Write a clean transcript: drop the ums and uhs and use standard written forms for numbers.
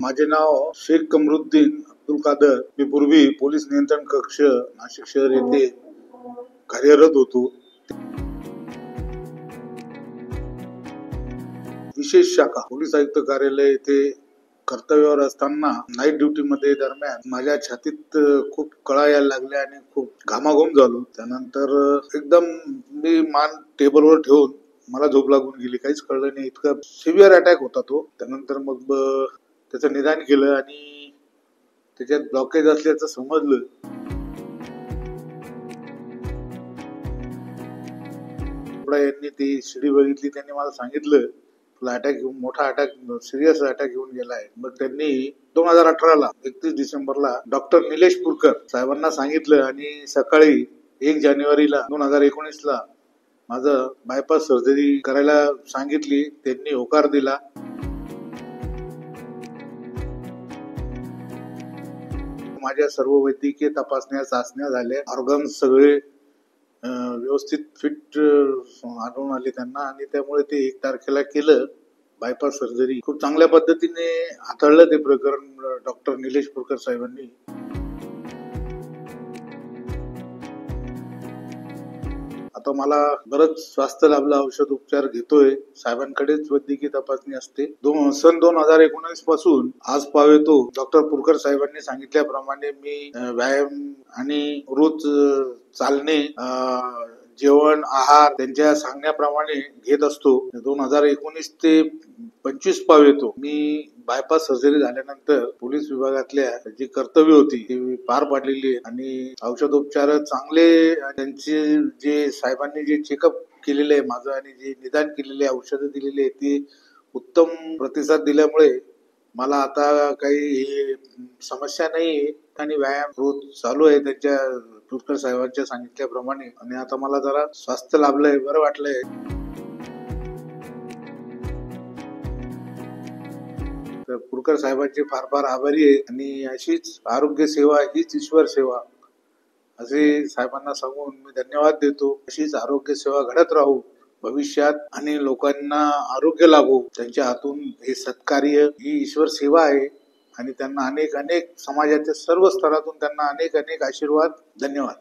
माझे नाव शेख कमरुद्दीन अब्दुल कादर। मी पूर्वी पोलीस नियंत्रण कक्ष नाशिक शहर येथे कार्यरत होतो। विशेष शाखा पोलीस आयुक्त कार्यालय येथे कर्तव्यावर असताना नाईट ड्युटी मध्ये दरम्यान माझ्या छातीत खूप कळा यायला लागल्या आणि खूप घामाघूम झालो। त्यानंतर एकदम मी मान टेबलवर ठेवून मला झोप लागून गेली, काहीच कळलं नाही, इतका सिव्हिअर अटॅक होता तो। त्यानंतर मग त्याचं निदान केलं आणि त्याच्यात ब्लॉकेज असल्याचं समजलं। यांनी ती शिडी बघितली, त्यांनी मला सांगितलं तुला अटॅक घेऊन मोठा अटॅक सिरियस अटॅक घेऊन गेलाय। मग त्यांनी 2018ला 31 डिसेंबरला डॉक्टर निलेश पुरकर साहेबांना सांगितलं आणि सकाळी 1 जानेवारीला 2019ला माझं बायपास सर्जरी करायला सांगितली। त्यांनी होकार दिला। माझ्या सर्व वैद्यकीय तपासण्या चाचण्या झाल्या, ऑर्गन्स सगळे व्यवस्थित फिट आढळून आले त्यांना आणि त्यामुळे ते 1 तारखेला केलं बायपास सर्जरी। खूप चांगल्या पद्धतीने हाताळलं ते प्रकरण डॉक्टर निलेश पुरकर साहेबांनी। आता मला बरंच स्वास्थ्य लाभलं, औषध उपचार घेतोय, साहेबांकडेच वैद्यकीय तपासणी असते। सन 2019 पासून आज पावेतो डॉक्टर पुरकर साहेबांनी सांगितल्याप्रमाणे मी व्यायाम आणि रोज चालणे, जेवण, आहार त्यांच्या सांगण्याप्रमाणे घेत असतो। 2019 ते 25 पावेतो मी बायपास सर्जरी झाल्यानंतर पोलीस विभागातल्या जी कर्तव्य होती ती पार पाडलेली आहे आणि औषधोपचार चांगले, त्यांचे जे साहेबांनी जे चेकअप केलेले आहे माझं आणि जे निदान केलेले औषधं दिलेली आहे ती उत्तम प्रतिसाद दिल्यामुळे मला आता काही समस्या नाही आणि व्यायाम रोज चालू आहे त्यांच्या पुरकर साहेबांच्या सांगितल्याप्रमाणे आणि आता मला जरा स्वास्थ्य लाभलंय, बरं वाटलंय। तर पुरकर साहेबांचे फार फार आभारी आहे आणि अशीच आरोग्य सेवा हीच ईश्वर सेवा असे साहेबांना सांगून मी धन्यवाद देतो। अशीच आरोग्य सेवा घडत राहू भविष्यात आणि लोकांना आरोग्य लाभो, त्यांच्या हातून हे सत्कार्य ही ईश्वर सेवा आहे आणि त्यांना अनेक समाजाच्या सर्व स्तरातून त्यांना अनेक आशीर्वाद। धन्यवाद।